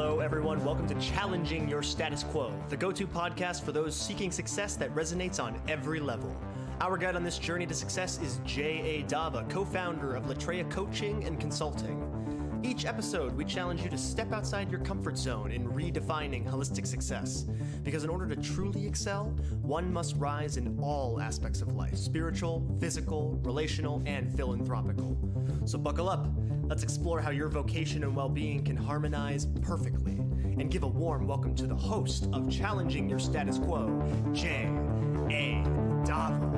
Hello, everyone. Welcome to Challenging Your Status Quo, the go-to podcast for those seeking success that resonates on every level. Our guide on this journey to success is J.A. Dava, co-founder of Latreia Coaching and Consulting. Each episode, we challenge you to step outside your comfort zone in redefining holistic success. Because in order to truly excel, one must rise in all aspects of life: spiritual, physical, relational, and philanthropical. So buckle up. Let's explore how your vocation and well-being can harmonize perfectly. And give a warm welcome to the host of Challenging Your Status Quo, J.A. Dava.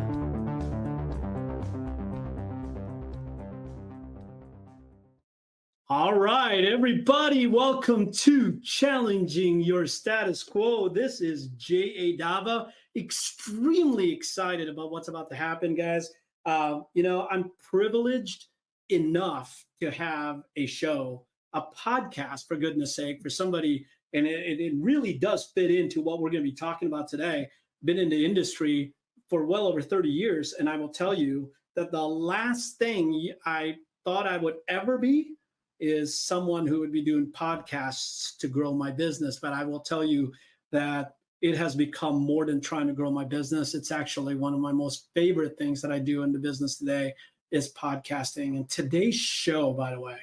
All right, everybody, welcome to Challenging Your Status Quo. This is J.A. Dava. Extremely excited about what's about to happen, guys. I'm privileged enough to have a show, a podcast, for goodness sake, for somebody, and it really does fit into what we're going to be talking about today. Been in the industry for well over 30 years, and I will tell you that the last thing I thought I would ever be is someone who would be doing podcasts to grow my business. But I will tell you that it has become more than trying to grow my business. It's actually one of my most favorite things that I do in the business today is podcasting. And today's show, by the way,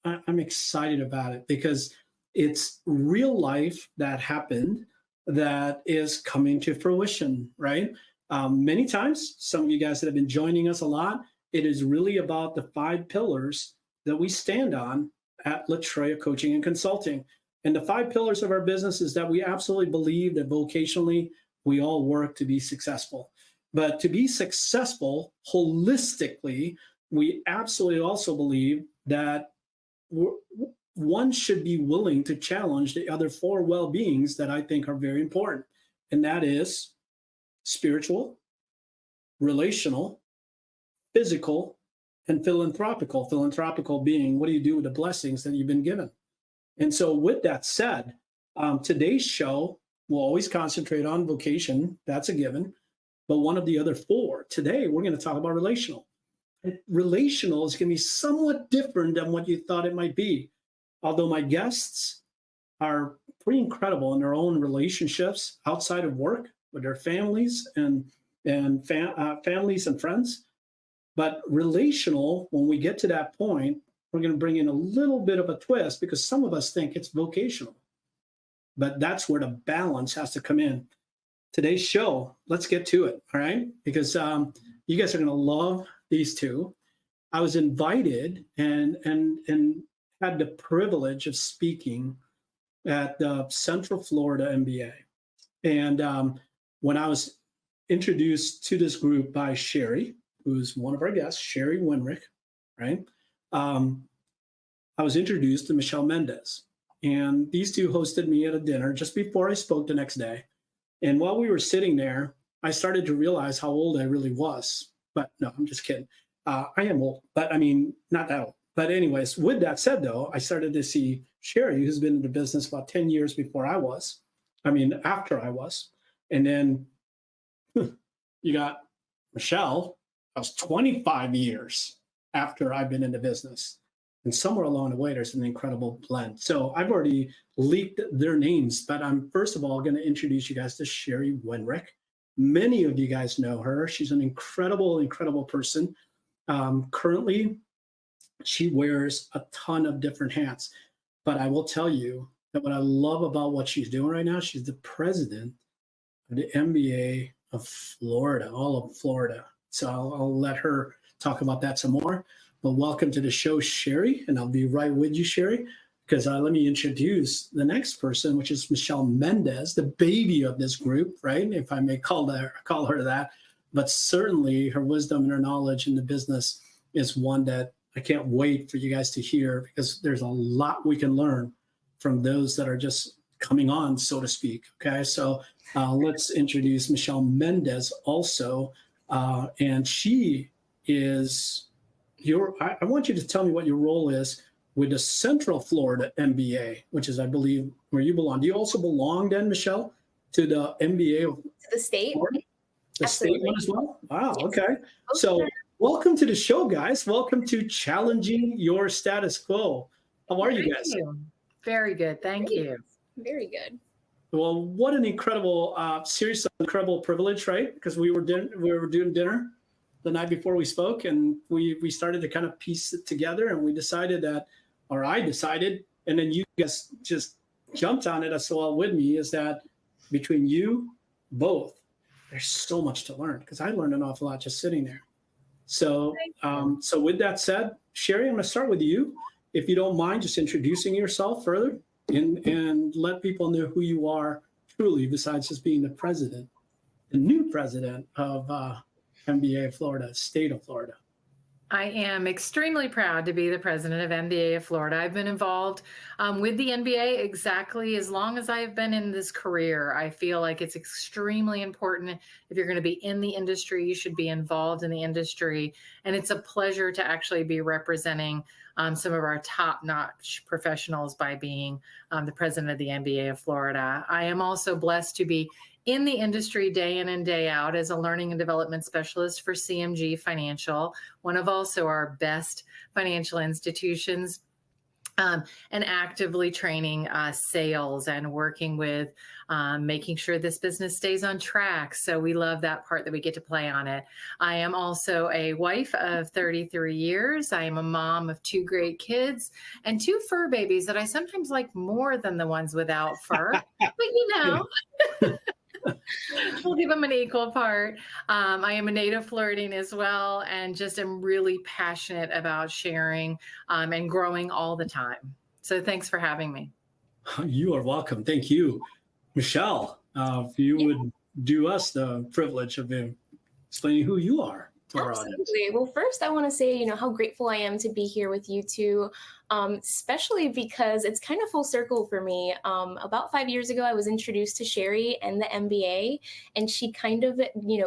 I'm excited about it because it's real life that happened that is coming to fruition, right? Many times, some of you guys that have been joining us a lot, it is really about the 5 pillars that we stand on at Latreia Coaching and Consulting. And the 5 pillars of our business is that we absolutely believe that vocationally, we all work to be successful. But to be successful holistically, we absolutely also believe that one should be willing to challenge the other 4 well-beings that I think are very important. And that is spiritual, relational, physical, and philanthropical. Philanthropical being, what do you do with the blessings that you've been given? And so with that said, today's show will always concentrate on vocation. That's a given. But one of the other 4, today we're going to talk about relational. Relational is going to be somewhat different than what you thought it might be. Although my guests are pretty incredible in their own relationships outside of work with their families and families and friends. But relational, when we get to that point, we're going to bring in a little bit of a twist because some of us think it's vocational. But that's where the balance has to come in. Today's show, let's get to it, all right? Because you guys are going to love these 2. I was invited and had the privilege of speaking at the Central Florida MBA. And when I was introduced to this group by Sherry, who's one of our guests, Sherry Wenrich, right? I was introduced to Michelle Mendez. And these 2 hosted me at a dinner just before I spoke the next day. And while we were sitting there, I started to realize how old I really was. But no, I'm just kidding. I am old, but I mean, not that old. But anyways, with that said, though, I started to see Sherry, who's been in the business about 10 years before I was. After I was. And then you got Michelle. That was 25 years after I've been in the business. And somewhere along the way, there's an incredible blend. So I've already leaked their names, but I'm first of all going to introduce you guys to Sherry Wenrich. Many of you guys know her. She's an incredible, incredible person. Currently, she wears a ton of different hats. But I will tell you that what I love about what she's doing right now, she's the president of the MBA of Florida, all of Florida. So I'll let her talk about that some more. But welcome to the show, Sherry, and I'll be right with you, Sherry, because let me introduce the next person, which is Michelle Mendez, the baby of this group, right? If I may call her that. But certainly her wisdom and her knowledge in the business is one that I can't wait for you guys to hear because there's a lot we can learn from those that are just coming on, so to speak. Okay, so let's introduce Michelle Mendez also. And she is I want you to tell me what your role is with the Central Florida MBA, which is, I believe, where you belong. Do you also belong then, Michelle, to the MBA of the state? Florida? The Absolutely. state one as well? Wow, Yes. okay. So welcome to the show, guys. Welcome to Challenging Your Status Quo. How are you guys? Very good. Thank you. Very good. Well, what an incredible series, of incredible privilege, right? Because we were doing dinner the night before we spoke, and we started to kind of piece it together, and we decided that, or I decided, and then you guys just jumped on it as well with me, is that between you both, there's so much to learn, because I learned an awful lot just sitting there. So, so with that said, Sherry, I'm going to start with you. If you don't mind just introducing yourself further and let people know who you are truly, besides just being the president, the new president of MBA of Florida, state of Florida. I am extremely proud to be the president of NBA of Florida. I've been involved with the NBA exactly as long as I've been in this career. I feel like it's extremely important. If you're going to be in the industry, you should be involved in the industry. And it's a pleasure to actually be representing some of our top-notch professionals by being the president of the NBA of Florida. I am also blessed to be in the industry day in and day out as a learning and development specialist for CMG Financial, one of also our best financial institutions, and actively training sales and working with making sure this business stays on track. So we love that part that we get to play on it. I am also a wife of 33 years. I am a mom of 2 great kids and 2 fur babies that I sometimes like more than the ones without fur, but you know. We'll give them an equal part. I am a native Floridian as well, and just am really passionate about sharing and growing all the time. So thanks for having me. You are welcome. Thank you. Michelle, if you would do us the privilege of explaining who you are to our audience. Absolutely. Well, first I want to say, how grateful I am to be here with you two, especially because it's kind of full circle for me. About 5 years ago, I was introduced to Sherry and the MBA, and she kind of,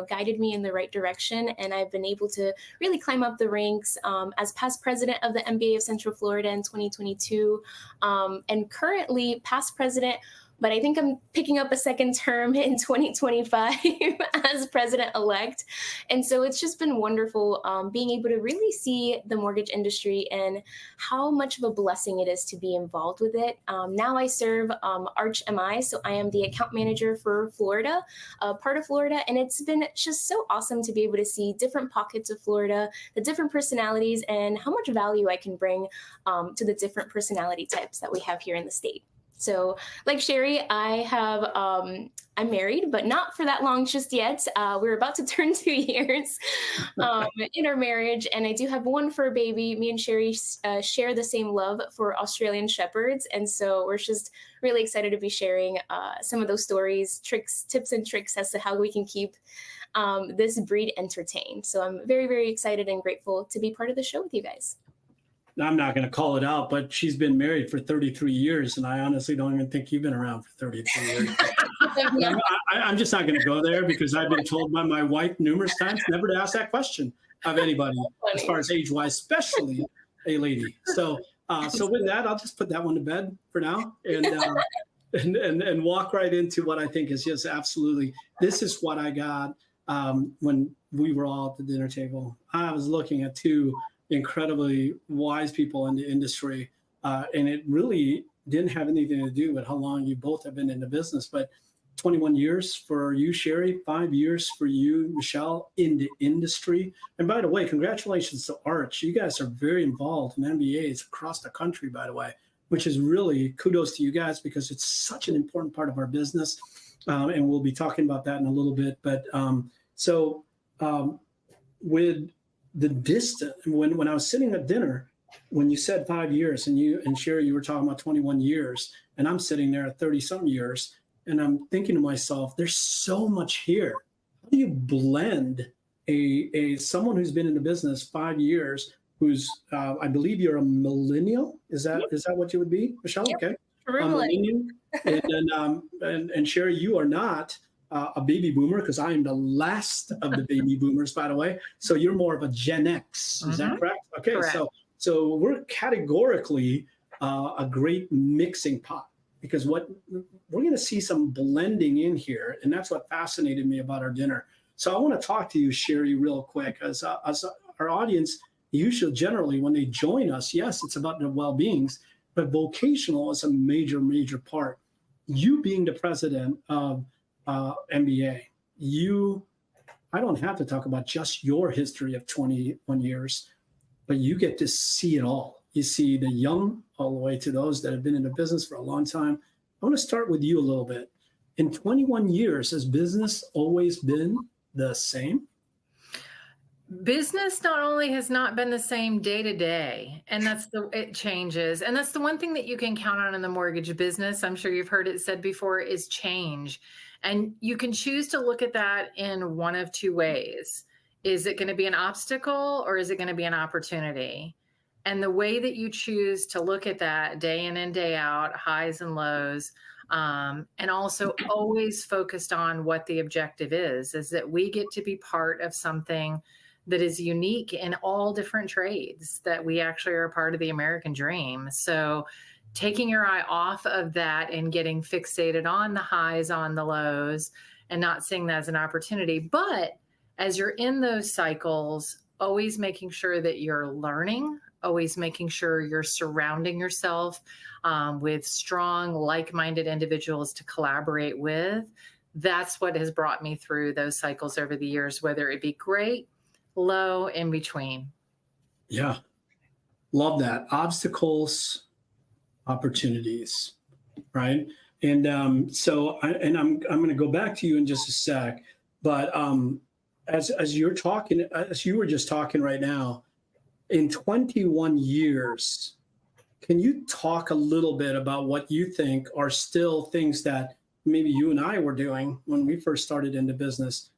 guided me in the right direction. And I've been able to really climb up the ranks as past president of the MBA of Central Florida in 2022, and currently past president, but I think I'm picking up a second term in 2025 as president-elect. And so it's just been wonderful being able to really see the mortgage industry and how much of a blessing it is to be involved with it. Now I serve Arch MI, so I am the account manager for Florida, part of Florida. And it's been just so awesome to be able to see different pockets of Florida, the different personalities, and how much value I can bring to the different personality types that we have here in the state. So like Sherry, I'm married, but not for that long just yet. We're about to turn 2 years in our marriage, and I do have 1 fur baby. Me and Sherry share the same love for Australian Shepherds, and so we're just really excited to be sharing some of those stories, tips and tricks as to how we can keep this breed entertained. So I'm very, very excited and grateful to be part of the show with you guys. I'm not going to call it out, but she's been married for 33 years, and I honestly don't even think you've been around for 33 years. I'm just not going to go there, because I've been told by my wife numerous times never to ask that question of anybody as far as age-wise, especially a lady. So with that, I'll just put that one to bed for now and walk right into what I think is just absolutely, this is what I got when we were all at the dinner table. I was looking at 2 incredibly wise people in the industry, and it really didn't have anything to do with how long you both have been in the business, but 21 years for you, Sherry, 5 years for you, Michelle, in the industry. And by the way, congratulations to Arch. You guys are very involved in MBAs across the country, by the way, which is really kudos to you guys, because it's such an important part of our business, and we'll be talking about that in a little bit. But with the distance, when I was sitting at dinner, when you said 5 years, and Sherry, you were talking about 21 years, and I'm sitting there at 30-some years, and I'm thinking to myself, there's so much here. How do you blend someone who's been in the business 5 years, who's I believe you're a millennial? Is that what you would be, Michelle? Yep. Okay, a millennial, and Sherry, you are not a baby boomer, because I am the last of the baby boomers, by the way. So you're more of a Gen X. Is that correct? Okay, correct. So we're categorically a great mixing pot, because what we're going to see some blending in here, and that's what fascinated me about our dinner. So I want to talk to you, Sherry, real quick, as our audience usually generally when they join us, yes, it's about their well-beings, but vocational is a major, major part. You being the president of MBA, I don't have to talk about just your history of 21 years, but you get to see it all. You see the young all the way to those that have been in the business for a long time. I want to start with you a little bit. In 21 years, has business always been the same? Business not only has not been the same day to day, and it changes. And that's the one thing that you can count on in the mortgage business. I'm sure you've heard it said before, is change. And you can choose to look at that in one of two ways. Is it going to be an obstacle or is it going to be an opportunity? And the way that you choose to look at that day in and day out, highs and lows, and also always focused on what the objective is that we get to be part of something that is unique in all different trades, that we actually are a part of the American dream. So taking your eye off of that and getting fixated on the highs, on the lows, and not seeing that as an opportunity. But as you're in those cycles, always making sure that you're learning, always making sure you're surrounding yourself with strong, like-minded individuals to collaborate with. That's what has brought me through those cycles over the years, whether it be great, low, in between. Yeah, love that. Obstacles, opportunities, right? And I'm going to go back to you in just a sec. But as you were just talking right now, in 21 years, can you talk a little bit about what you think are still things that maybe you and I were doing when we first started into business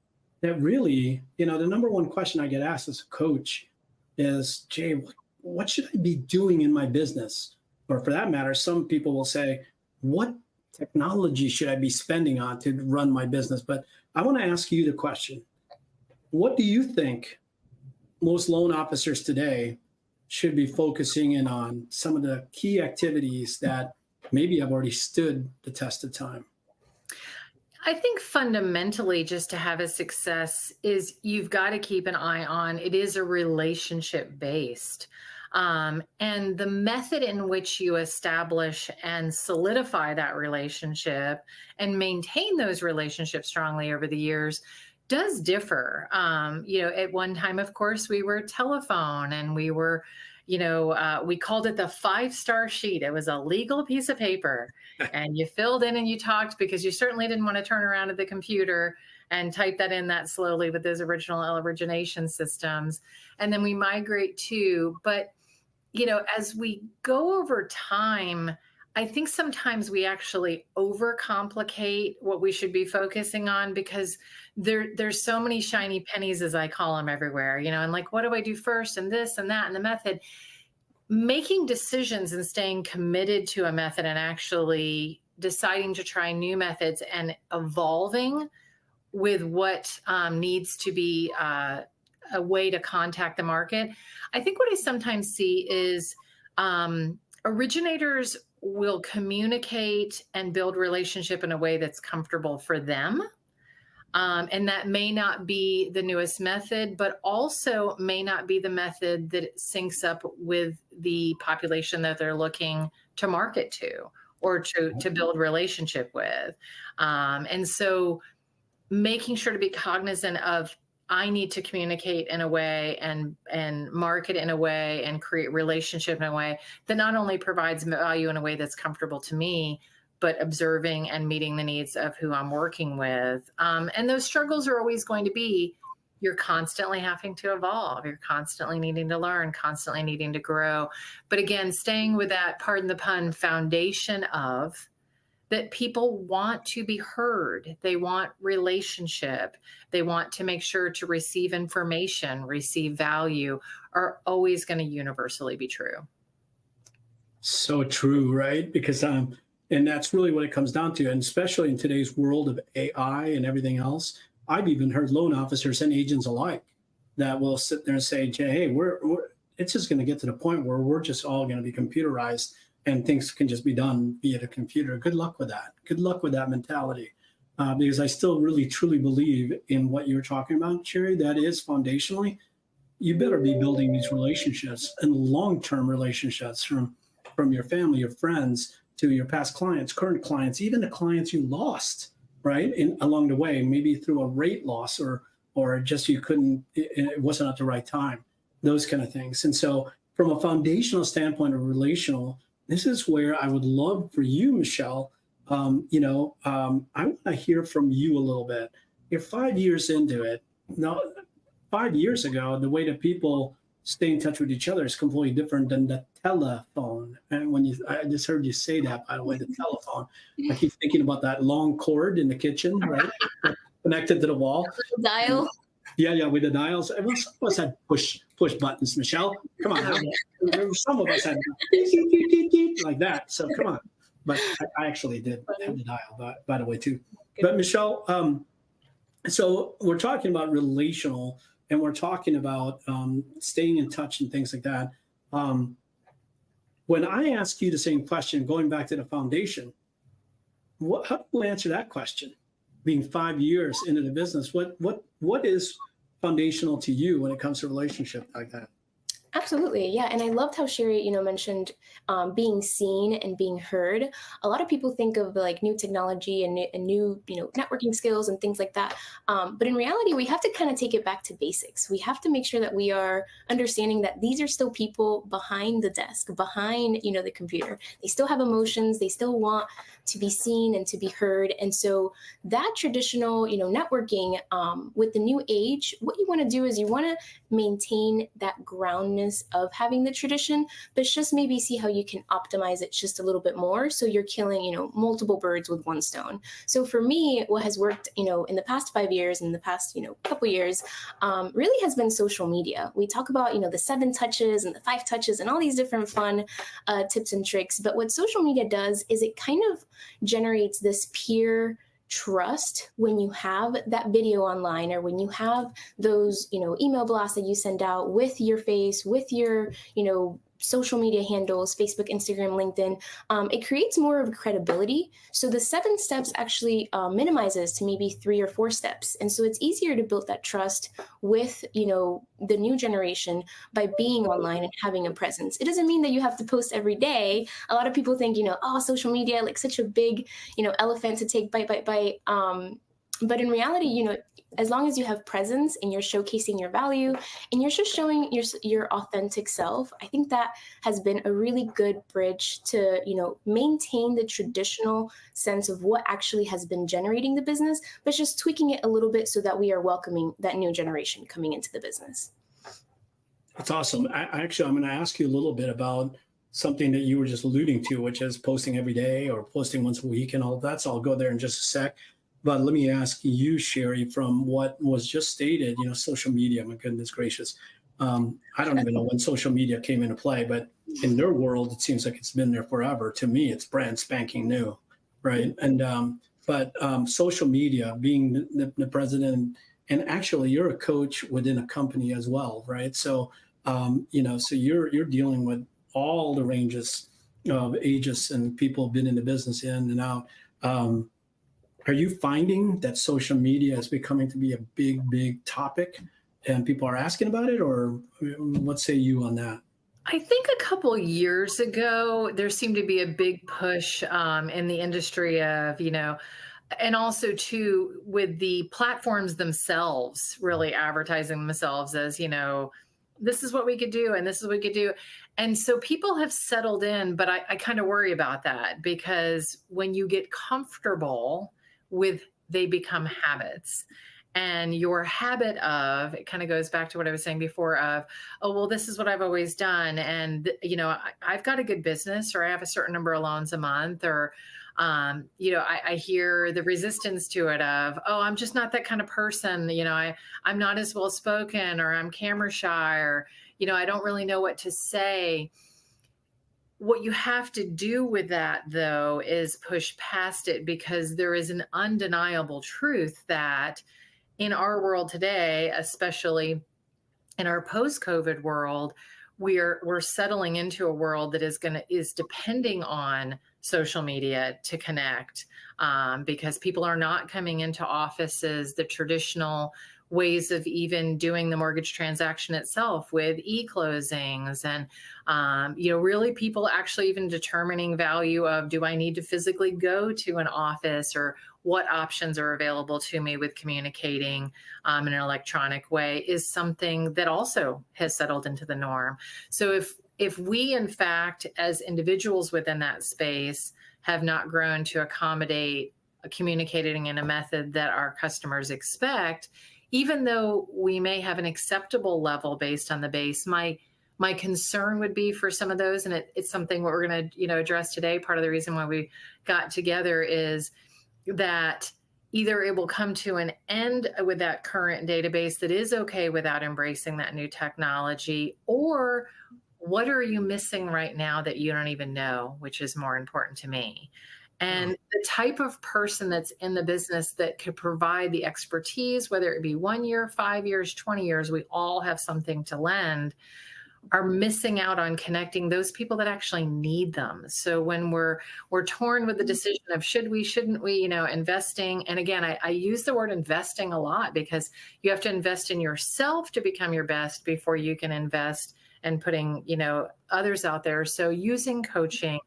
that really, the number one question I get asked as a coach is, Jay, what should I be doing in my business? Or for that matter, some people will say, what technology should I be spending on to run my business? But I want to ask you the question. What do you think most loan officers today should be focusing in on, some of the key activities that maybe have already stood the test of time? I think fundamentally, just to have a success, is you've got to keep an eye on, it is a relationship based. And the method in which you establish and solidify that relationship and maintain those relationships strongly over the years does differ. At one time, of course, we were telephone, and we were, we called it the 5-star sheet. It was a legal piece of paper, and you filled in and you talked, because you certainly didn't want to turn around at the computer and type that in that slowly with those original origination systems. And then we migrate to, but, as we go over time, I think sometimes we actually overcomplicate what we should be focusing on, because there's so many shiny pennies, as I call them, everywhere, and like, what do I do first, and this and that, and the method. Making decisions and staying committed to a method and actually deciding to try new methods and evolving with what needs to be a way to contact the market. I think what I sometimes see is originators will communicate and build relationship in a way that's comfortable for them. And that may not be the newest method, but also may not be the method that syncs up with the population that they're looking to market to or to build relationship with. And so making sure to be cognizant of, I need to communicate in a way and market in a way and create relationship in a way that not only provides value in a way that's comfortable to me, but observing and meeting the needs of who I'm working with. And those struggles are always going to be, you're constantly having to evolve. You're constantly needing to learn, constantly needing to grow. But again, staying with that, pardon the pun, foundation of that people want to be heard. They want relationship. They want to make sure to receive information, receive value, are always going to universally be true. So true, right? Because and that's really what it comes down to. And especially in today's world of AI and everything else, I've even heard loan officers and agents alike that will sit there and say, hey, it's just going to get to the point where we're just all going to be computerized and things can just be done via the computer. Good luck with that. Good luck with that mentality. Because I still really, truly believe in what you're talking about, Sherry. That is foundationally, you better be building these relationships and long-term relationships from from your family, your friends, to your past clients, current clients, even the clients you lost, right? Along the way, maybe through a rate loss or just you couldn't, it wasn't at the right time, those kind of things. And so from a foundational standpoint of relational, this is where I would love for you, Michelle, I want to hear from you a little bit. You're 5 years into it. Now, 5 years ago, the way that people stay in touch with each other is completely different than the telephone. And I just heard you say that, by the way, the telephone. I keep thinking about that long cord in the kitchen, right? Connected to the wall. Dial. Yeah, with the dials. Well, some of us had push buttons, Michelle. Come on. Some of us had like that. So come on. But I actually did have the dial, by the way, too. But Michelle, so we're talking about relational, and we're talking about staying in touch and things like that. When I ask you the same question, going back to the foundation, how do you answer that question? Being 5 years into the business, what is foundational to you when it comes to relationship like that? Absolutely. Yeah. And I loved how Sherry, mentioned being seen and being heard. A lot of people think of like new technology and new, networking skills and things like that. But in reality, we have to kind of take it back to basics. We have to make sure that we are understanding that these are still people behind the desk, behind, the computer. They still have emotions. They still want to be seen and to be heard. And so that traditional, networking with the new age, what you want to do is you want to maintain that groundness of having the tradition, but just maybe see how you can optimize it just a little bit more. So you're killing, multiple birds with one stone. So for me, what has worked, in the past 5 years, in the past, couple years, really has been social media. We talk about, the 7 touches and the 5 touches and all these different fun tips and tricks. But what social media does is it kind of generates this peer trust when you have that video online, or when you have those, email blasts that you send out with your face, with your, social media handles, Facebook, Instagram, LinkedIn. It creates more of credibility. So the 7 steps actually minimizes to maybe 3 or 4 steps. And so it's easier to build that trust with, the new generation by being online and having a presence. It doesn't mean that you have to post every day. A lot of people think, social media, like such a big, elephant to take bite. But in reality, as long as you have presence and you're showcasing your value and you're just showing your authentic self, I think that has been a really good bridge to, maintain the traditional sense of what actually has been generating the business, but just tweaking it a little bit so that we are welcoming that new generation coming into the business. That's awesome. I'm going to ask you a little bit about something that you were just alluding to, which is posting every day or posting once a week and all of that. So I'll go there in just a sec. But let me ask you, Sherry, from what was just stated, social media, my goodness gracious. I don't even know when social media came into play, but in their world, it seems like it's been there forever. To me, it's brand spanking new, right? And but social media, being the president, and actually you're a coach within a company as well, right? So, so you're dealing with all the ranges of ages and people have been in the business in and out. Are you finding that social media is becoming to be a big topic and people are asking about it, or what say you on that? I think a couple years ago, there seemed to be a big push in the industry of, and also too, with the platforms themselves, really advertising themselves as, this is what we could do and this is what we could do. And so people have settled in, but I kind of worry about that, because when you get comfortable they become habits. And your habit of, it kind of goes back to what I was saying before of, oh, well, this is what I've always done. And, I've got a good business, or I have a certain number of loans a month, or, I hear the resistance to it of, oh, I'm just not that kind of person. I'm not as well spoken, or I'm camera shy, or, I don't really know what to say. What you have to do with that, though, is push past it, because there is an undeniable truth that in our world today, especially in our post-COVID world, we're settling into a world that is depending on social media to connect, because people are not coming into offices the traditional ways of even doing the mortgage transaction itself with e-closings and, really people actually even determining value of, do I need to physically go to an office, or what options are available to me with communicating in an electronic way, is something that also has settled into the norm. So if we, in fact, as individuals within that space, have not grown to accommodate communicating in a method that our customers expect, even though we may have an acceptable level based on the base, my concern would be for some of those, and it's something what we're going to address today. Part of the reason why we got together is that either it will come to an end with that current database that is okay without embracing that new technology, or what are you missing right now that you don't even know, which is more important to me. And the type of person that's in the business that could provide the expertise, whether it be 1 year, 5 years, 20 years, we all have something to lend, are missing out on connecting those people that actually need them. So when we're torn with the decision of should we, shouldn't we, investing. And again, I use the word investing a lot, because you have to invest in yourself to become your best before you can invest in putting, others out there. So using coaching,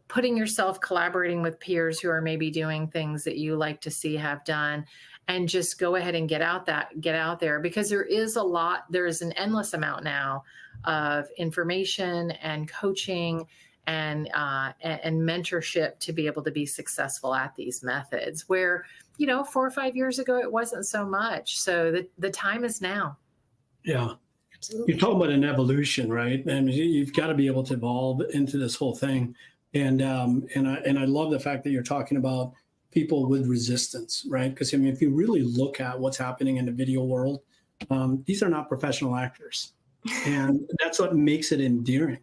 putting yourself, collaborating with peers who are maybe doing things that you like to see have done, and just go ahead and get out there, because there's an endless amount now of information and coaching and mentorship to be able to be successful at these methods, where 4 or 5 years ago it wasn't so much. So the time is now. Yeah. Absolutely. You're talking about an evolution, right? And you've got to be able to evolve into this whole thing. And I love the fact that you're talking about people with resistance, right? Because if you really look at what's happening in the video world, these are not professional actors, and that's what makes it endearing,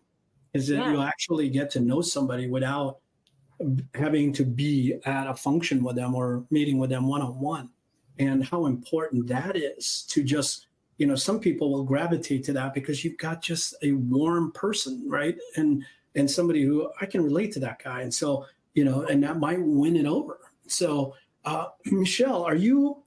is that you actually get to know somebody without having to be at a function with them or meeting with them one-on-one, and how important that is to just, some people will gravitate to that because you've got just a warm person, right? And somebody who I can relate to that guy. And so, and that might win it over. So, Michelle, are you,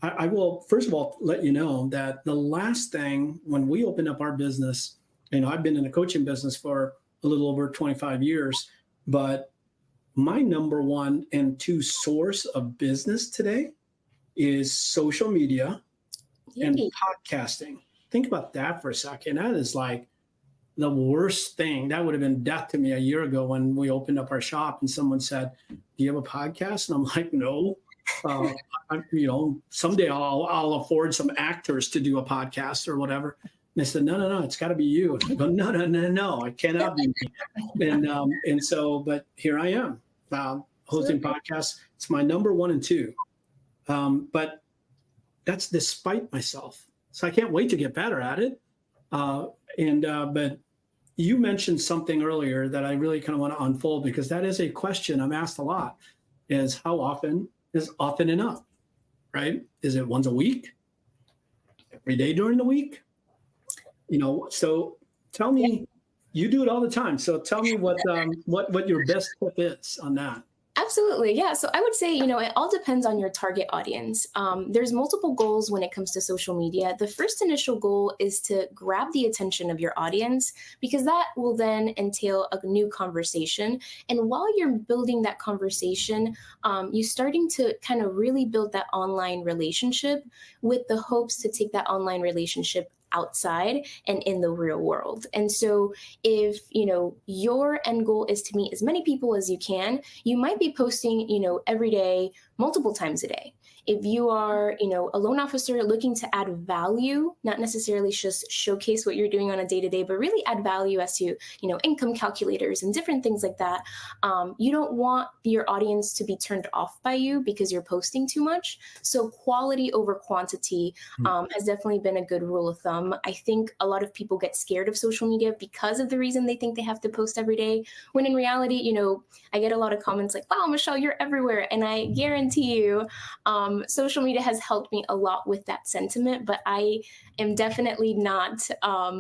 I will, first of all, let you know that the last thing when we opened up our business, I've been in the coaching business for a little over 25 years, but my number 1 and 2 source of business today is social media and podcasting. Think about that for a second. That is like the worst thing. That would have been death to me a year ago when we opened up our shop and someone said, "Do you have a podcast?" And I'm like, "No." Someday I'll afford some actors to do a podcast or whatever. And they said, no, it's got to be you. And I go, no, it cannot be me. And so, but here I am, hosting podcasts. It's my number 1 and 2. But that's despite myself. So I can't wait to get better at it. But you mentioned something earlier that I really kind of want to unfold, because that is a question I'm asked a lot, is how often is often enough, right? Is it once a week? Every day during the week? So tell me, you do it all the time. So tell me what your best tip is on that. Absolutely. Yeah. So I would say, it all depends on your target audience. There's multiple goals when it comes to social media. The first initial goal is to grab the attention of your audience, because that will then entail a new conversation. And while you're building that conversation, you're starting to kind of really build that online relationship, with the hopes to take that online relationship outside and in the real world. And so if, your end goal is to meet as many people as you can, you might be posting, every day, multiple times a day. If you are, a loan officer looking to add value, not necessarily just showcase what you're doing on a day-to-day, but really add value as to, income calculators and different things like that. You don't want your audience to be turned off by you because you're posting too much. So quality over quantity has definitely been a good rule of thumb. I think a lot of people get scared of social media because of the reason they think they have to post every day, when in reality, I get a lot of comments like, "Wow, Michelle, you're everywhere." And I guarantee you, social media has helped me a lot with that sentiment, but I am definitely not,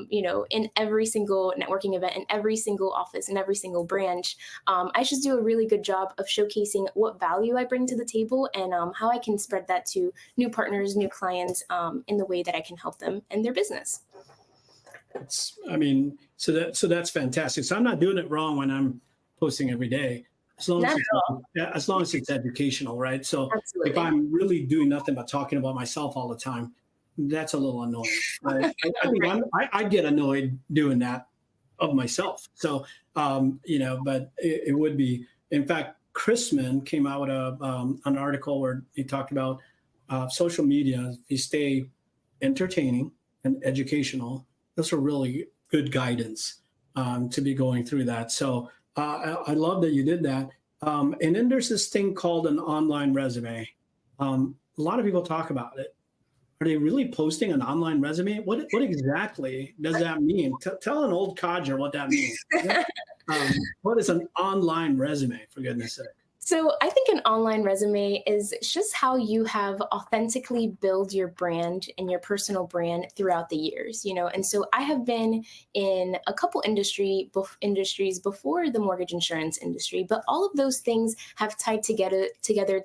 in every single networking event, in every single office, in every single branch. I just do a really good job of showcasing what value I bring to the table and how I can spread that to new partners, new clients in the way that I can help them in their business. So that's fantastic. So I'm not doing it wrong when I'm posting every day, as long as Not at all. as long as it's educational, right? So if Absolutely. I'm really doing nothing but talking about myself all the time, that's a little annoying. I think I get annoyed doing that of myself. So but it would be. In fact, Chrisman came out with an article where he talked about social media. If you stay entertaining and educational, those are really good guidance to be going through that. So I love that you did that. And then there's this thing called an online resume. A lot of people talk about it. Are they really posting an online resume? What exactly does that mean? Tell an old codger what that means. What is an online resume, for goodness sake? So I think an online resume is just how you have authentically built your brand and your personal brand throughout the years, And so I have been in a couple industries before the mortgage insurance industry, but all of those things have tied together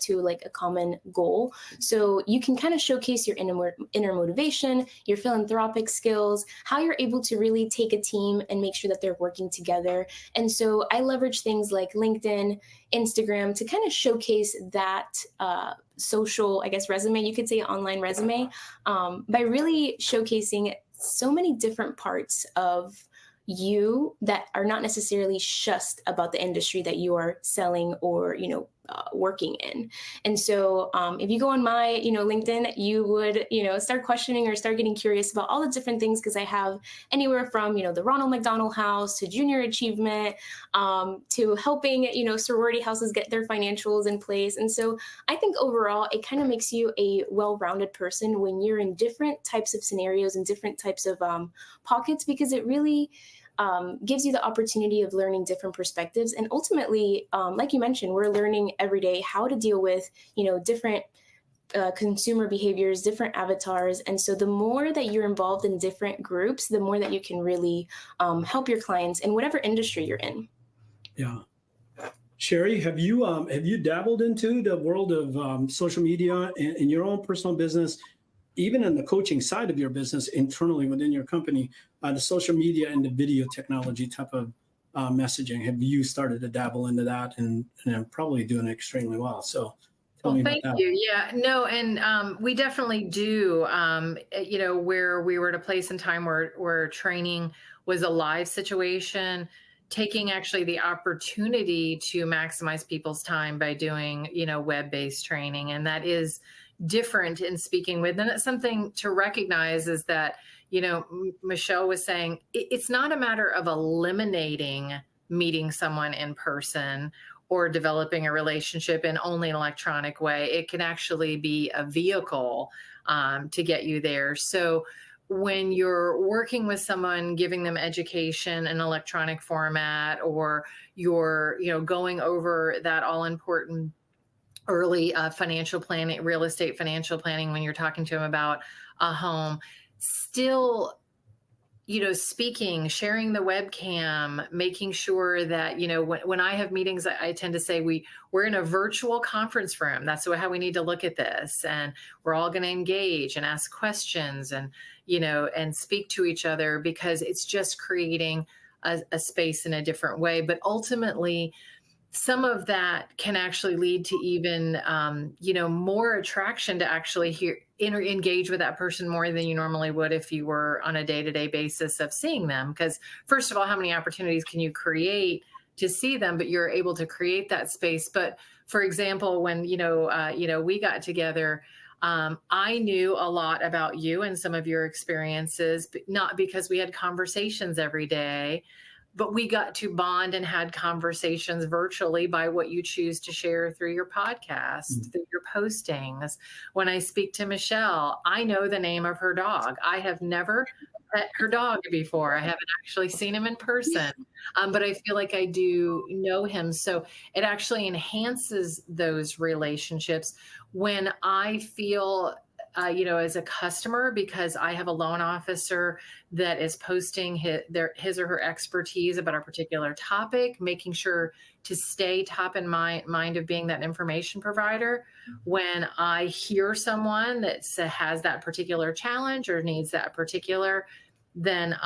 to like a common goal. So you can kind of showcase your inner motivation, your philanthropic skills, how you're able to really take a team and make sure that they're working together. And so I leverage things like LinkedIn, Instagram to kind of showcase that social, resume, you could say online resume, by really showcasing so many different parts of you that are not necessarily just about the industry that you are selling or, working in. And so if you go on my, LinkedIn, you would, start questioning or start getting curious about all the different things, because I have anywhere from, the Ronald McDonald House to Junior Achievement, to helping, sorority houses get their financials in place. And so I think overall, it kind of makes you a well-rounded person when you're in different types of scenarios and different types of pockets, because it really gives you the opportunity of learning different perspectives. And ultimately, like you mentioned, we're learning every day how to deal with, different consumer behaviors, different avatars. And so the more that you're involved in different groups, the more that you can really help your clients in whatever industry you're in. Yeah. Sherry, have you dabbled into the world of social media in your own personal business, even in the coaching side of your business internally within your company, the social media and the video technology type of messaging? Have you started to dabble into that and probably doing extremely well? So tell me about that. Thank you. Yeah, no, and we definitely do. Where we were at a place in time where training was a live situation, taking actually the opportunity to maximize people's time by doing, web-based training. And that is different in speaking with. And it's something to recognize is that, Michelle was saying, it's not a matter of eliminating meeting someone in person or developing a relationship in only an electronic way. It can actually be a vehicle to get you there. So when you're working with someone, giving them education in electronic format, or you're, going over that all important early financial planning, real estate financial planning, when you're talking to them about a home, still, speaking, sharing the webcam, making sure that, when I have meetings, I tend to say we're in a virtual conference room. That's how we need to look at this. And we're all going to engage and ask questions and, and speak to each other, because it's just creating a space in a different way. But ultimately, some of that can actually lead to even, more attraction to actually engage with that person more than you normally would if you were on a day-to-day basis of seeing them. Because first of all, how many opportunities can you create to see them? But you're able to create that space. But for example, when, we got together, I knew a lot about you and some of your experiences, but not because we had conversations every day, but we got to bond and had conversations virtually by what you choose to share through your podcast, through your postings. When I speak to Michelle, I know the name of her dog. I have never met her dog before. I haven't actually seen him in person, but I feel like I do know him. So it actually enhances those relationships when I feel, as a customer, because I have a loan officer that is posting his or her expertise about a particular topic, making sure to stay top in mind of being that information provider. When I hear someone that has that particular challenge or needs that particular, then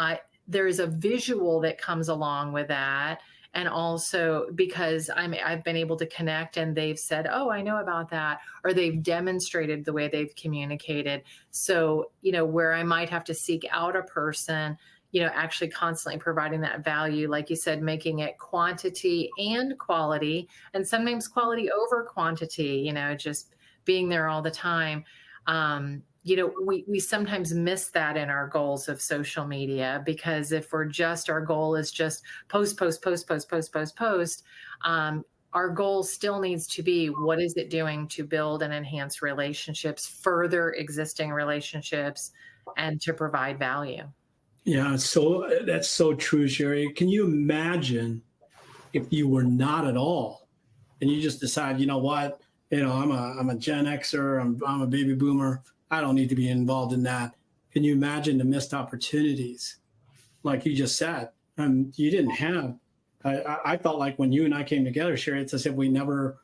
there is a visual that comes along with that. And also because I've been able to connect and they've said, oh, I know about that, or they've demonstrated the way they've communicated. So, where I might have to seek out a person, actually constantly providing that value, like you said, making it quantity and quality, and sometimes quality over quantity, just being there all the time. We sometimes miss that in our goals of social media, because if our goal is just post, our goal still needs to be, what is it doing to build and enhance relationships, further existing relationships, and to provide value. Yeah, so that's so true, Sherry. Can you imagine if you were not at all, and you just decide, you know what, I'm a Gen Xer, I'm a baby boomer, I don't need to be involved in that. Can you imagine the missed opportunities, like you just said? You didn't have. I felt like when you and I came together, Sherry, it's as if we never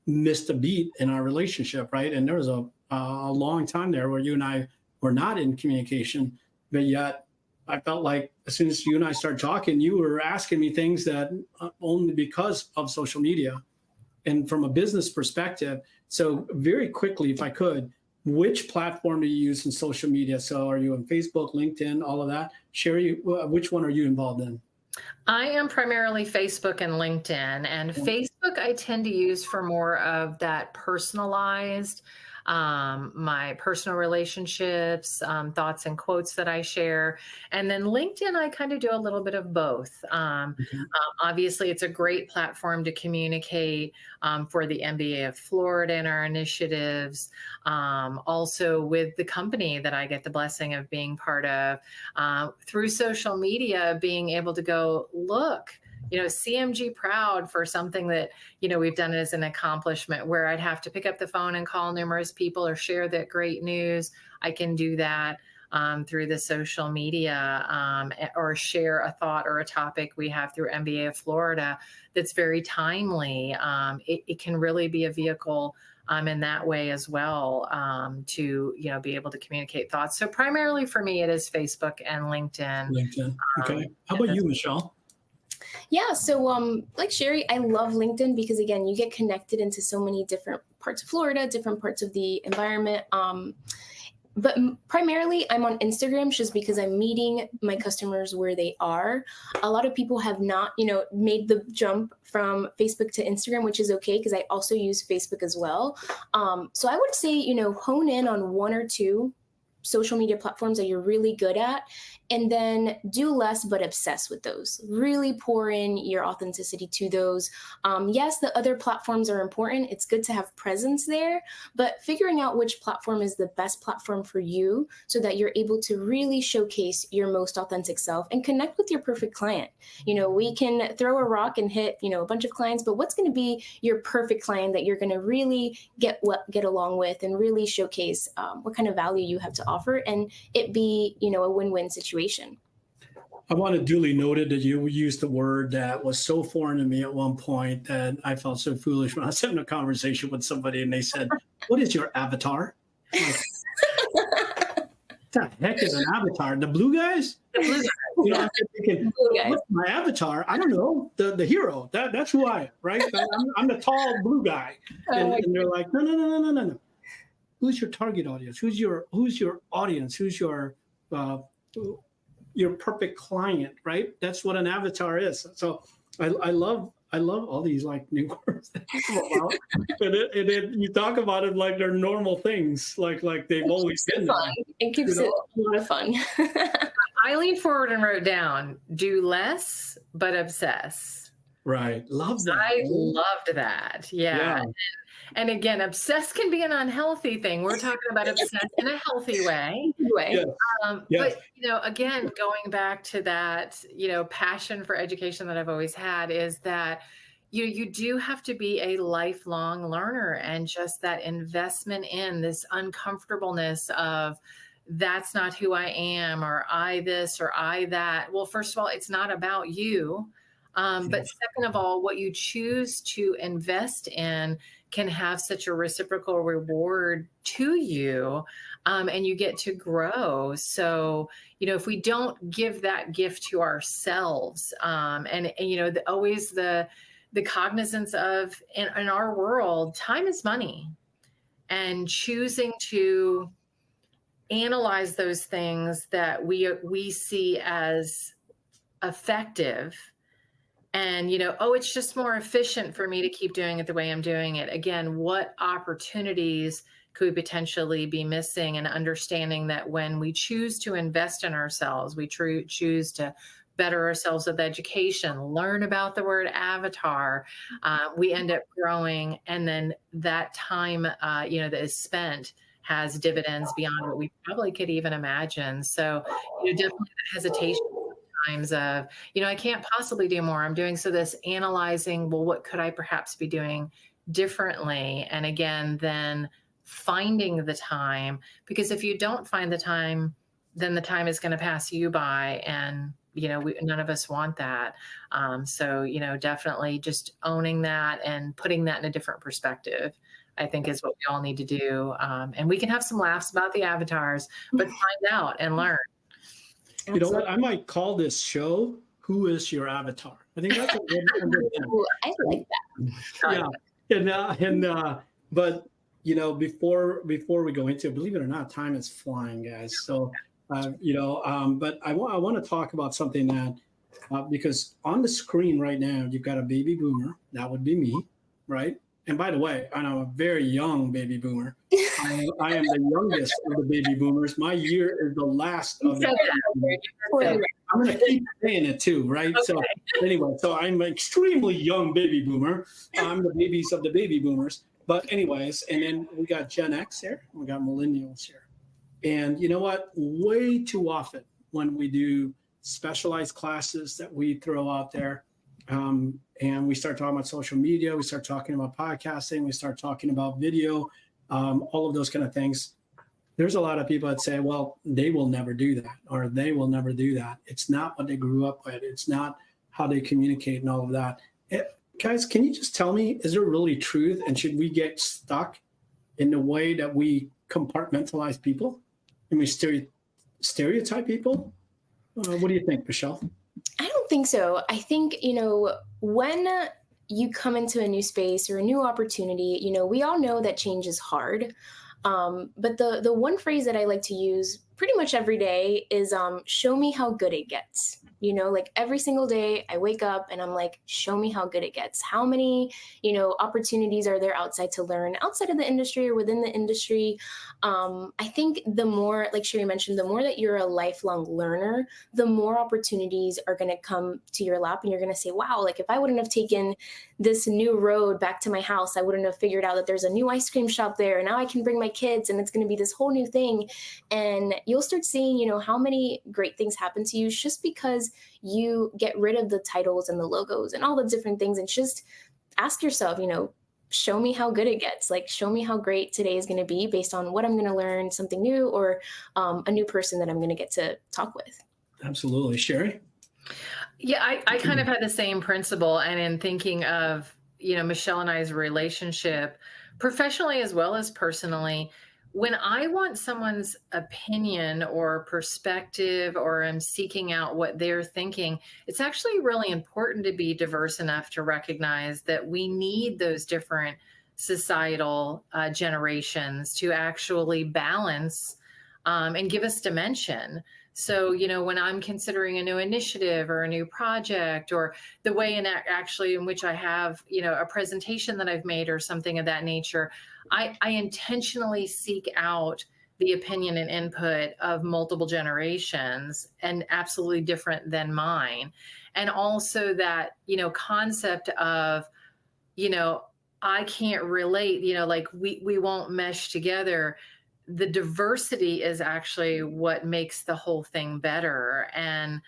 missed a beat in our relationship, right? And there was a long time there where you and I were not in communication, but yet I felt like as soon as you and I started talking, you were asking me things that only because of social media and from a business perspective. So very quickly, if I could, which platform do you use in social media? So are you on Facebook, LinkedIn, all of that? Sherry, which one are you involved in? I am primarily Facebook and LinkedIn, and Facebook I tend to use for more of that personalized, my personal relationships, thoughts and quotes that I share. And then LinkedIn, I kind of do a little bit of both. Obviously, it's a great platform to communicate for the MBA of Florida and our initiatives. Also with the company that I get the blessing of being part of, through social media, being able to go, look, CMG proud for something that, we've done as an accomplishment, where I'd have to pick up the phone and call numerous people or share that great news. I can do that through the social media, or share a thought or a topic we have through MBA of Florida that's very timely. It can really be a vehicle in that way as well, to be able to communicate thoughts. So primarily for me, it is Facebook and LinkedIn. Okay. How about you, Michelle? Yeah, so like Sherry, I love LinkedIn because, again, you get connected into so many different parts of Florida, different parts of the environment. But primarily, I'm on Instagram just because I'm meeting my customers where they are. A lot of people have not, made the jump from Facebook to Instagram, which is okay because I also use Facebook as well. So I would say, hone in on one or two social media platforms that you're really good at, and then do less but obsess with those. Really pour in your authenticity to those. Yes, the other platforms are important. It's good to have presence there, but figuring out which platform is the best platform for you so that you're able to really showcase your most authentic self and connect with your perfect client. We can throw a rock and hit, a bunch of clients, but what's going to be your perfect client that you're going to really get along with and really showcase what kind of value you have to offer, and it be, a win-win situation. I want to duly noted that you used a word that was so foreign to me at one point that I felt so foolish when I was having a conversation with somebody and they said, "What is your avatar?" Like, what the heck is an avatar? The blue guys? The blue guys. I'm thinking, what's my avatar? I don't know. The hero. That's who I am, right? I'm the tall blue guy. And they're like, no. Who's your target audience? Who's your audience? Who's your perfect client, right? That's what an avatar is. So I love all these like new words that you come about, and you talk about it like they're normal things, like they've always been fun. It keeps it a lot of fun. I leaned forward and wrote down, do less but obsess. Right. Love that. I loved that. Yeah. Yeah. And again, obsessed can be an unhealthy thing. We're talking about obsessed in a healthy way. Yes. Yes. But, again, going back to that, passion for education that I've always had is that you do have to be a lifelong learner, and just that investment in this uncomfortableness of that's not who I am, or I this or I that. Well, first of all, it's not about you. But second of all, what you choose to invest in can have such a reciprocal reward to you, and you get to grow. So, if we don't give that gift to ourselves, and always the cognizance of in our world, time is money, and choosing to analyze those things that we see as effective. And, it's just more efficient for me to keep doing it the way I'm doing it. Again, what opportunities could we potentially be missing? And understanding that when we choose to invest in ourselves, we choose to better ourselves with education, learn about the word avatar, we end up growing. And then that time, that is spent has dividends beyond what we probably could even imagine. So, definitely the hesitation times of, I can't possibly do more. I'm doing so this analyzing, well, what could I perhaps be doing differently? And again, then finding the time, because if you don't find the time, then the time is going to pass you by. And, none of us want that. So, definitely just owning that and putting that in a different perspective, I think is what we all need to do. And we can have some laughs about the avatars, but find out and learn. You know what? I might call this show "Who Is Your Avatar?" I think that's a good Ooh, I like that. Yeah, but before we go into it, believe it or not, time is flying, guys. So, but I want to talk about something that because on the screen right now you've got a baby boomer. That would be me, right? And by the way, I'm a very young baby boomer. I am the youngest of the baby boomers. My year is the last of the. I'm going to keep saying it too, right? Okay. So anyway, I'm an extremely young baby boomer. I'm the babies of the baby boomers. But anyways, and then we got Gen X here. We got millennials here. And you know what? Way too often when we do specialized classes that we throw out there, and we start talking about social media, we start talking about podcasting, we start talking about video, all of those kind of things. There's a lot of people that say, well, they will never do that, or they will never do that. It's not what they grew up with. It's not how they communicate and all of that. Guys, can you just tell me, is there really truth? And should we get stuck in the way that we compartmentalize people and we stereotype people? What do you think, Michelle? I don't think so. I think, when you come into a new space or a new opportunity, we all know that change is hard. But the one phrase that I like to use pretty much every day is show me how good it gets. Like every single day I wake up and I'm like, show me how good it gets. How many, opportunities are there outside to learn outside of the industry or within the industry? I think the more, like Sherry mentioned, the more that you're a lifelong learner, the more opportunities are going to come to your lap, and you're going to say, wow, like if I wouldn't have taken this new road back to my house, I wouldn't have figured out that there's a new ice cream shop there. Now I can bring my kids and it's going to be this whole new thing. And you'll start seeing, how many great things happen to you just because you get rid of the titles and the logos and all the different things, and just ask yourself, show me how good it gets. Like, show me how great today is going to be based on what I'm going to learn, something new, or a new person that I'm going to get to talk with. Absolutely. Sherry? Yeah, I kind of had the same principle. And in thinking of, Michelle and I's relationship, professionally as well as personally, when I want someone's opinion or perspective, or I'm seeking out what they're thinking, it's actually really important to be diverse enough to recognize that we need those different societal generations to actually balance and give us dimension. So, when I'm considering a new initiative or a new project, or the way in which I have, a presentation that I've made or something of that nature, I intentionally seek out the opinion and input of multiple generations, and absolutely different than mine. And also that, concept of, I can't relate, like we won't mesh together. The diversity is actually what makes the whole thing better. And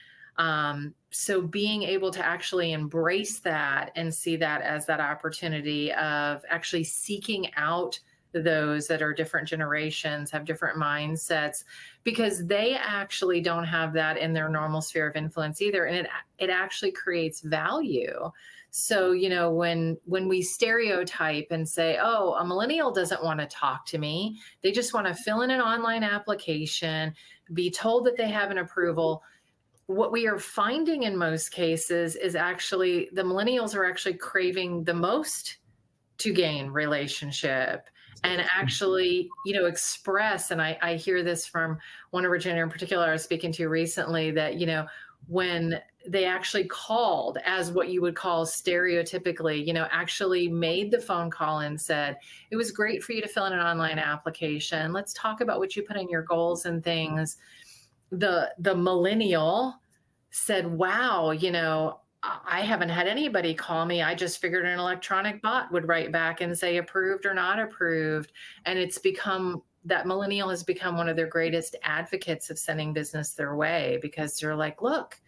so being able to actually embrace that and see that as that opportunity of actually seeking out those that are different generations, have different mindsets, because they actually don't have that in their normal sphere of influence either. And it actually creates value. So, when we stereotype and say, oh, a millennial doesn't want to talk to me, they just want to fill in an online application, be told that they have an approval. What we are finding in most cases is actually the millennials are actually craving the most to gain relationship and actually, express. And I hear this from one originator in particular I was speaking to recently that, when they actually called as what you would call stereotypically, actually made the phone call and said, it was great for you to fill in an online application. Let's talk about what you put in your goals and things. The millennial said, wow, I haven't had anybody call me. I just figured an electronic bot would write back and say approved or not approved. And it's become that millennial has become one of their greatest advocates of sending business their way, because they're like, look,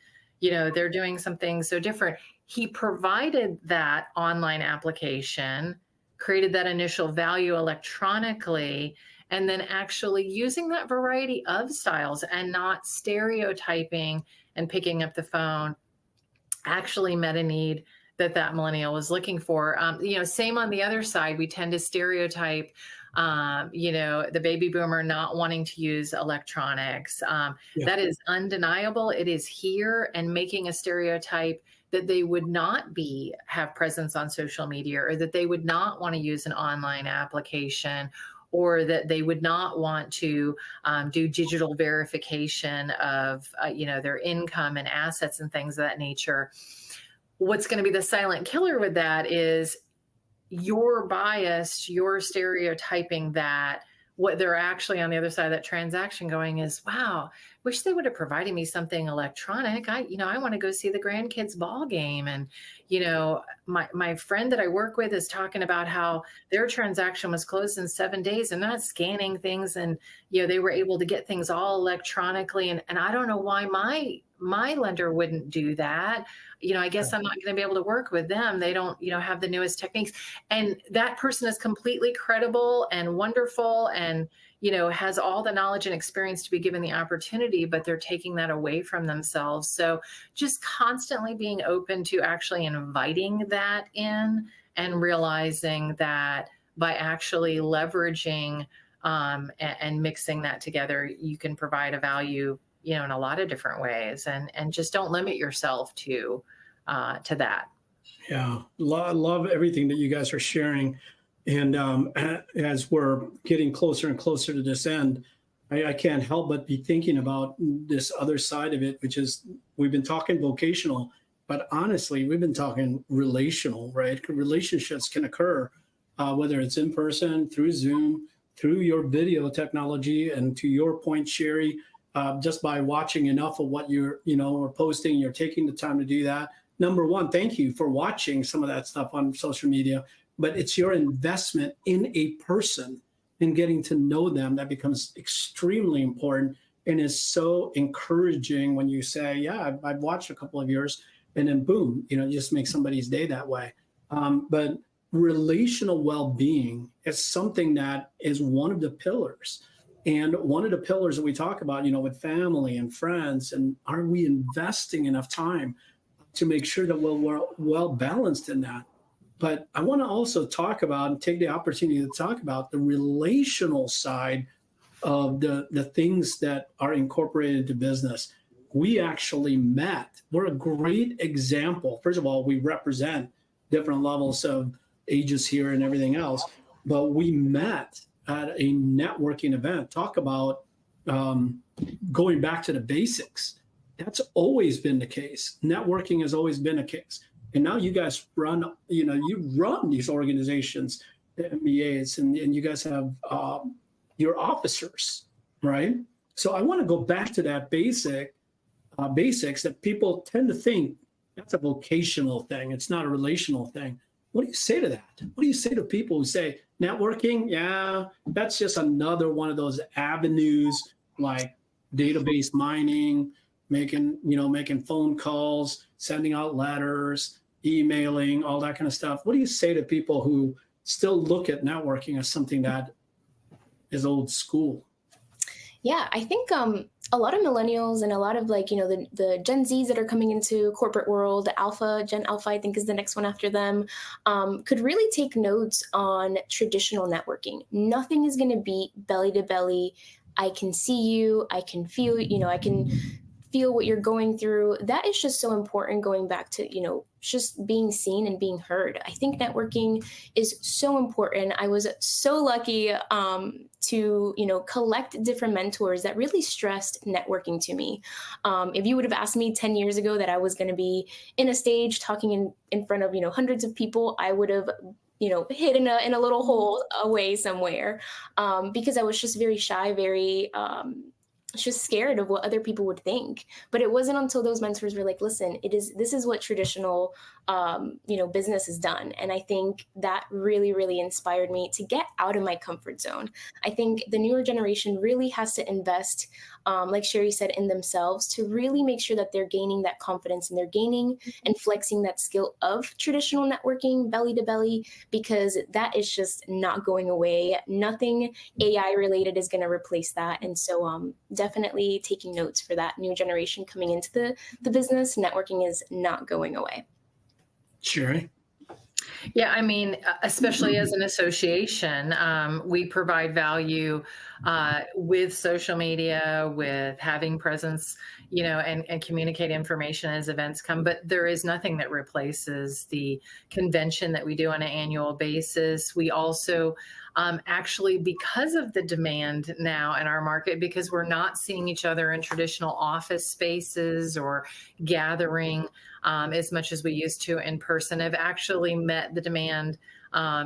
they're doing something so different. He provided that online application, created that initial value electronically, and then actually using that variety of styles and not stereotyping and picking up the phone actually met a need that millennial was looking for. Same on the other side, we tend to stereotype, the baby boomer not wanting to use electronics. That is undeniable. It is here, and making a stereotype that they would not have presence on social media, or that they would not want to use an online application, or that they would not want to do digital verification of, their income and assets and things of that nature. What's going to be the silent killer with that is you're biased, you're stereotyping that. What they're actually on the other side of that transaction going is, wow, wish they would have provided me something electronic. I want to go see the grandkids ball game. And, my friend that I work with is talking about how their transaction was closed in 7 days and not scanning things. And, they were able to get things all electronically. And I don't know why my lender wouldn't do that. I guess I'm not going to be able to work with them. They don't, have the newest techniques. And that person is completely credible and wonderful and, has all the knowledge and experience to be given the opportunity, but they're taking that away from themselves. So just constantly being open to actually inviting that in and realizing that by actually leveraging and mixing that together, you can provide a value, in a lot of different ways, and just don't limit yourself to that. Yeah, love everything that you guys are sharing. And as we're getting closer and closer to this end, I can't help but be thinking about this other side of it, which is we've been talking vocational, but honestly, we've been talking relational, right? Relationships can occur, whether it's in person, through Zoom, through your video technology, and to your point, Sherry, just by watching enough of what you're, or posting, you're taking the time to do that. Number one, thank you for watching some of that stuff on social media, but it's your investment in a person and getting to know them that becomes extremely important and is so encouraging when you say, yeah, I've watched a couple of yours, and then boom, just make somebody's day that way. But relational well-being is something that is one of the pillars. And one of the pillars that we talk about, with family and friends, and are we investing enough time to make sure that we're well balanced in that? But I want to also talk about and take the opportunity to talk about the relational side of the things that are incorporated into business. We actually met. We're a great example. First of all, we represent different levels of ages here and everything else, but we met at a networking event. Talk about going back to the basics. That's always been the case. Networking has always been a case. And now you guys run, you run these organizations, the MBAs, and you guys have your officers, right? So I want to go back to that basics that people tend to think That's a vocational thing. It's not a relational thing. What do you say to that? What do you say to people who say networking? Yeah, that's just another one of those avenues like database mining, making phone calls, sending out letters, emailing, all that kind of stuff. What do you say to people who still look at networking as something that is old school? Yeah, I think a lot of millennials and a lot of the Gen Zs that are coming into corporate world, Gen Alpha, I think is the next one after them, could really take notes on traditional networking. Nothing is going to beat belly to belly. I can see you, I can feel, I can feel what you're going through. That is just so important, going back to, just being seen and being heard. I think networking is so important. I was so lucky to, collect different mentors that really stressed networking to me. If you would have asked me 10 years ago that I was going to be in a stage talking in front of, hundreds of people, I would have hid in a little hole away somewhere, because I was just very shy, very just scared of what other people would think. But it wasn't until those mentors were like, listen, this is what traditional business is done. And I think that really, really inspired me to get out of my comfort zone. I think the newer generation really has to invest, like Sherry said, in themselves to really make sure that they're gaining that confidence and they're gaining and flexing that skill of traditional networking, belly to belly, because that is just not going away. Nothing AI related is going to replace that. And so definitely taking notes for that new generation coming into the business. Networking is not going away. Sherry? Yeah, I mean, especially as an association, we provide value with social media, with having presence, and communicate information as events come. But there is nothing that replaces the convention that we do on an annual basis. We also actually, because of the demand now in our market, because we're not seeing each other in traditional office spaces or gathering as much as we used to in person, have actually met the demand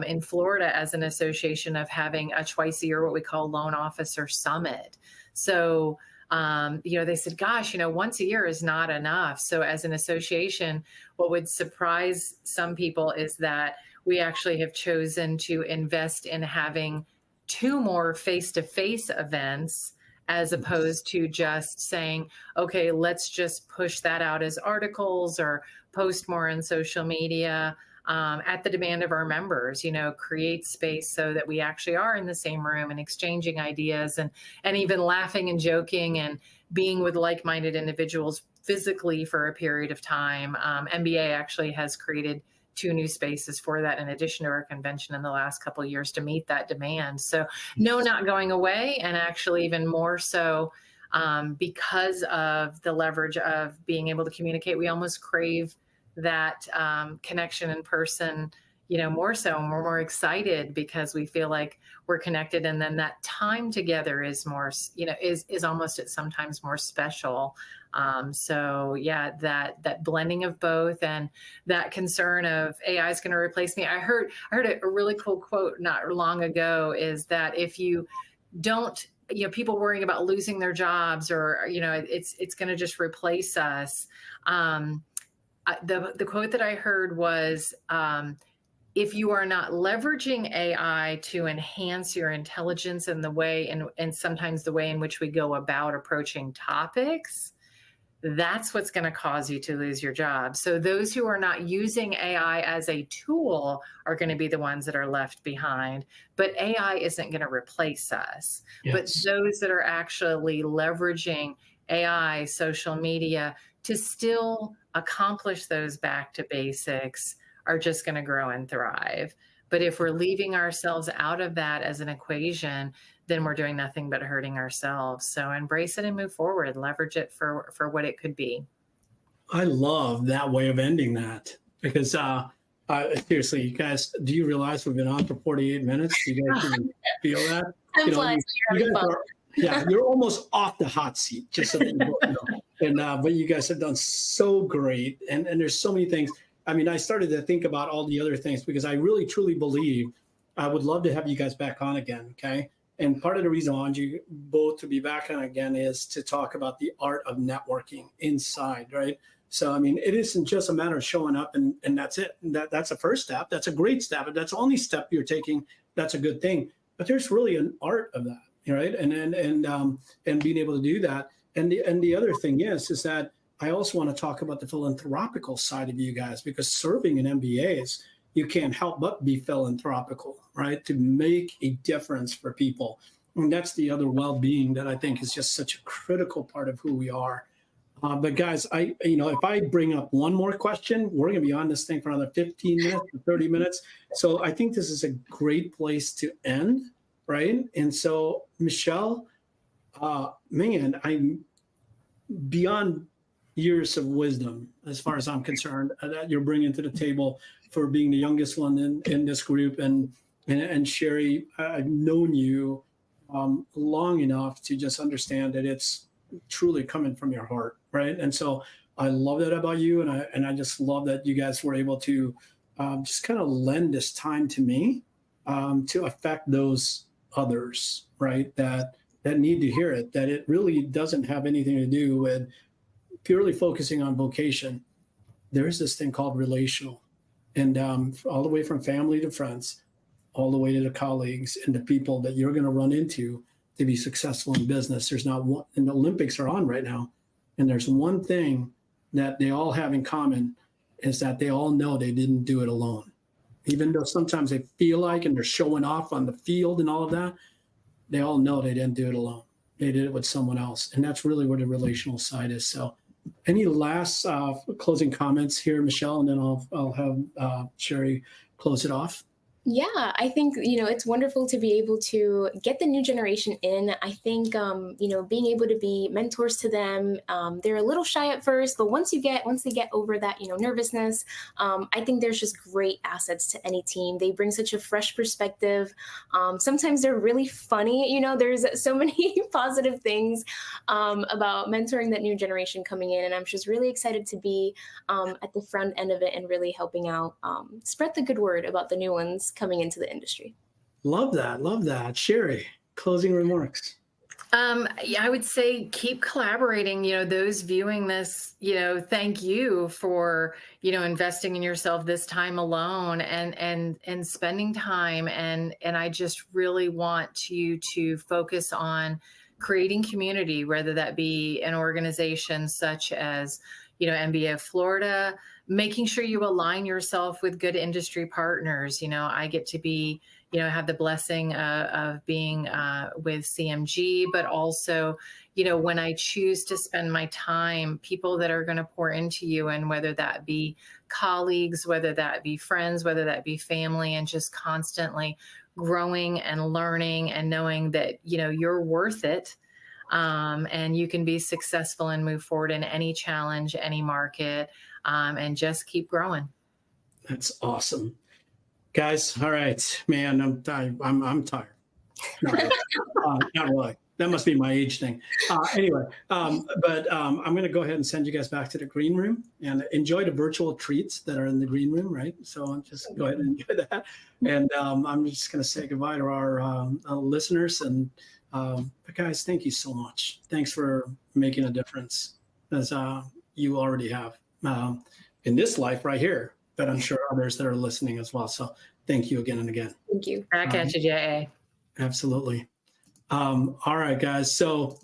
in Florida as an association of having a twice a year, what we call Loan Officer Summit. So, they said, gosh, once a year is not enough. So as an association, what would surprise some people is that we actually have chosen to invest in having 2 more face-to-face events, as opposed to just saying, okay, let's just push that out as articles or post more on social media at the demand of our members, create space so that we actually are in the same room and exchanging ideas and even laughing and joking and being with like-minded individuals physically for a period of time. MBA actually has created 2 new spaces for that in addition to our convention in the last couple of years to meet that demand. So no, not going away, and actually even more so because of the leverage of being able to communicate. We almost crave that connection in person, more so, and we're more excited because we feel like we're connected. And then that time together is more, is almost at sometimes more special. So yeah, that blending of both and that concern of AI is going to replace me. I heard a really cool quote not long ago, is that if you don't, people worrying about losing their jobs or, it's going to just replace us. The quote that I heard was, if you are not leveraging AI to enhance your intelligence in the way and sometimes the way in which we go about approaching topics, that's what's going to cause you to lose your job. So those who are not using AI as a tool are going to be the ones that are left behind. But AI isn't going to replace us. Yes. But those that are actually leveraging AI, social media to still accomplish those back to basics are just going to grow and thrive. But if we're leaving ourselves out of that as an equation, then we're doing nothing but hurting ourselves. So embrace it and move forward, leverage it for what it could be. I love that way of ending that, because seriously, you guys, do you realize we've been on for 48 minutes? Do you guys even feel that? You're almost off the hot seat, just so that you know. And but you guys have done so great, and there's so many things. I mean, I started to think about all the other things because I really truly believe I would love to have you guys back on again. Okay. And part of the reason I want you both to be back on again is to talk about the art of networking inside, right? So, I mean, it isn't just a matter of showing up and that's it. That's the first step. That's a great step. If that's the only step you're taking, that's a good thing. But there's really an art of that, right? And being able to do that. And the other thing is that I also want to talk about the philanthropical side of you guys, because serving in MBAs, you can't help but be philanthropical, right? To make a difference for people. And that's the other well-being that I think is just such a critical part of who we are. But guys, if I bring up one more question, we're going to be on this thing for another 15 minutes, 30 minutes. So I think this is a great place to end, right? And so, Michelle, man, I'm beyond years of wisdom, as far as I'm concerned, that you're bringing to the table for being the youngest one in this group. And Sherry, I've known you long enough to just understand that it's truly coming from your heart, right? And so I love that about you, and I just love that you guys were able to just kind of lend this time to me to affect those others, right? That need to hear it. That it really doesn't have anything to do with purely focusing on vocation. There's this thing called relational, and all the way from family to friends, all the way to the colleagues and the people that you're going to run into to be successful in business. There's not one, and the Olympics are on right now. And there's one thing that they all have in common, is that they all know they didn't do it alone. Even though sometimes they feel like, and they're showing off on the field and all of that, they all know they didn't do it alone. They did it with someone else. And that's really where the relational side is. So any last closing comments here, Michelle, and then I'll have Sherry close it off. Yeah, I think, it's wonderful to be able to get the new generation in. I think, being able to be mentors to them, they're a little shy at first, but once they get over that, nervousness, I think there's just great assets to any team. They bring such a fresh perspective. Sometimes they're really funny. There's so many positive things about mentoring that new generation coming in. And I'm just really excited to be at the front end of it and really helping out, spread the good word about the new ones coming into the industry. Love that. Sherry, closing remarks. Yeah, I would say keep collaborating. Those viewing this, thank you for, investing in yourself this time alone and spending time. And I just really want you to focus on creating community, whether that be an organization such as, MBA of Florida, making sure you align yourself with good industry partners. I get to be, have the blessing of being with CMG, but also, when I choose to spend my time, people that are going to pour into you, and whether that be colleagues, whether that be friends, whether that be family, and just constantly growing and learning and knowing that, you're worth it. And you can be successful and move forward in any challenge, any market, and just keep growing. That's awesome, guys. All right, man, I'm tired. Not really. That must be my age thing. Anyway, but I'm going to go ahead and send you guys back to the green room and enjoy the virtual treats that are in the green room, right? So just go ahead and enjoy that. And I'm just going to say goodbye to our listeners. And but guys, thank you so much. Thanks for making a difference, as you already have in this life right here, but I'm sure others that are listening as well. So thank you again and again. Thank you. Back at you, J.A. Absolutely. All right, guys. So,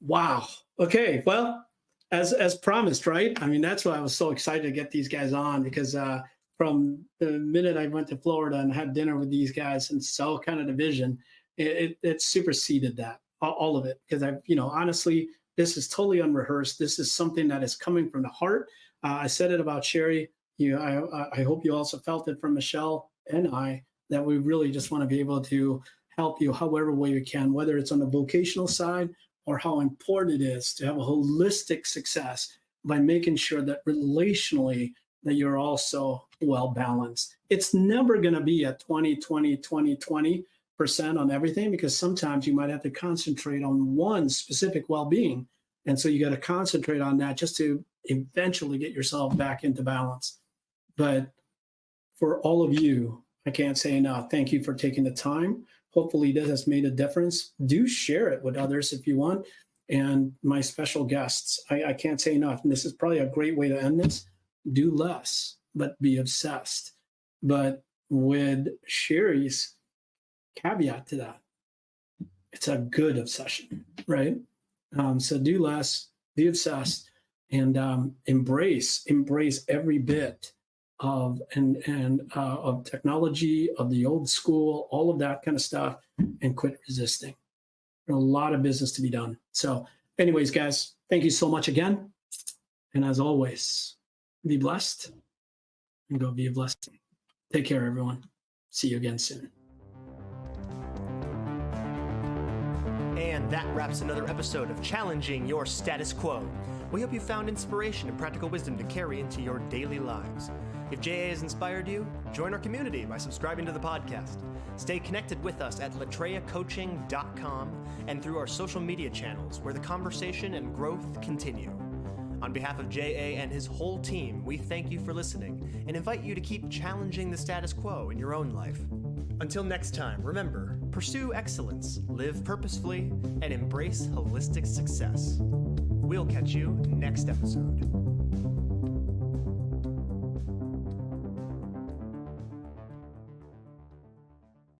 wow. Okay. Well, as promised, right? I mean, that's why I was so excited to get these guys on, because from the minute I went to Florida and had dinner with these guys and saw kind of the vision, it superseded that, all of it. Because honestly, this is totally unrehearsed. This is something that is coming from the heart. I said it about Sherry. I hope you also felt it from Michelle and I, that we really just want to be able to help you however way we can, whether it's on the vocational side or how important it is to have a holistic success by making sure that relationally that you're also well balanced. It's never going to be at 20% on everything, because sometimes you might have to concentrate on one specific well-being. And so you got to concentrate on that just to eventually get yourself back into balance. But for all of you, I can't say enough. Thank you for taking the time. Hopefully this has made a difference. Do share it with others if you want. and my special guests. I can't say enough. And this is probably a great way to end this. Do less, but be obsessed. But with Sherry's caveat to that, it's a good obsession, right? So do less, be obsessed, and embrace every bit of of technology, of the old school, all of that kind of stuff, and quit resisting. There's a lot of business to be done. So anyways, guys, thank you so much again. And as always, be blessed and go be a blessing. Take care, everyone. See you again soon. And that wraps another episode of Challenging Your Status Quo. We hope you found inspiration and practical wisdom to carry into your daily lives. If JA has inspired you, join our community by subscribing to the podcast. Stay connected with us at latreacoaching.com and through our social media channels, where the conversation and growth continue. On behalf of JA and his whole team, we thank you for listening and invite you to keep challenging the status quo in your own life. Until next time, remember, pursue excellence, live purposefully, and embrace holistic success. We'll catch you next episode.